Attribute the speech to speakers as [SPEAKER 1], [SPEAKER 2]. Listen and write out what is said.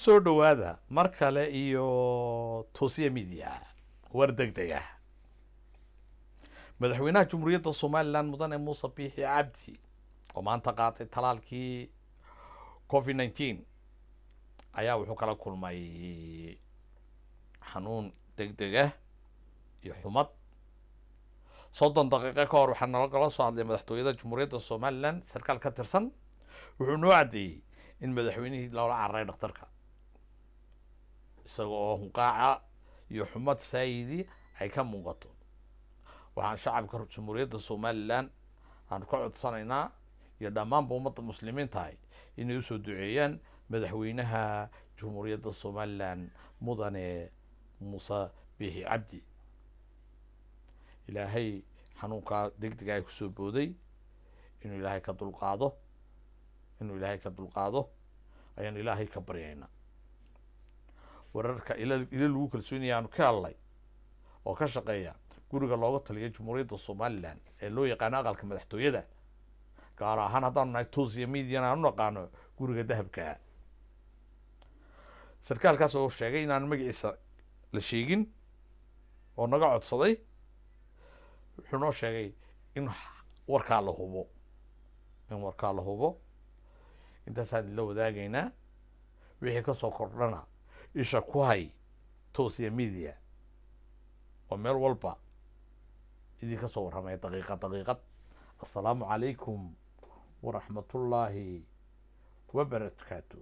[SPEAKER 1] soo dhowaada mar kale iyo toosiya midiya war degdeg ah. madaxweynaha jumhuuriyadda somalilan mudane muuse biixi cabdi oo maanta qaatay talaalkii covid 19 ayaa wuxuu kala kulmay xanuun degdeg ah iyo xumad. 30 daqiiqo ka hor waxaa nalagala soo hadlay madaxtooyada jumhuuriyadda somalilan sarkaal ka tirsan, wuxuu noo caddeeyey in madaxweynihii loola cararay dhakhtarka isaga oo hunqaaca iyo xumad saayidi ay ka muuqato. waxaan shacabka jumhuuriyadda somalilan aan ka codsanaynaa iyo dhammaanba ummadda muslimiinta ahay inay usoo duceeyaan madaxweynaha jumhuuriyadda somalilan mudane muuse biixi cabdi. ilaahay xanuunkaa degdega ay kusoo booday inuu ilaahay ka dulqaado ayaan ilaahay ka baryaynaa. wararka ila lagu kalsoonaya aanu ka hadlay oo ka shaqeeya guriga looga taliya jumhuuriyadda somalilan ee loo yaqaano aqalka madaxtooyada, gaar ahaan haddaanu nahay toosiya mediana aan u naqaano guriga dahabkaa. sarkaalkaas oo sheegay inaan magaciisa la sheegin oo naga codsaday, wuxuu noo sheegay in warkaa la hubo intaasaan idinla wadaagaynaa. wixii kasoo kordhana isha ku hay toosiya media oo meel walba idinka soo warramaya daqiiqad. assalaamu calaykum waraxmatullaahi wabarakaatu.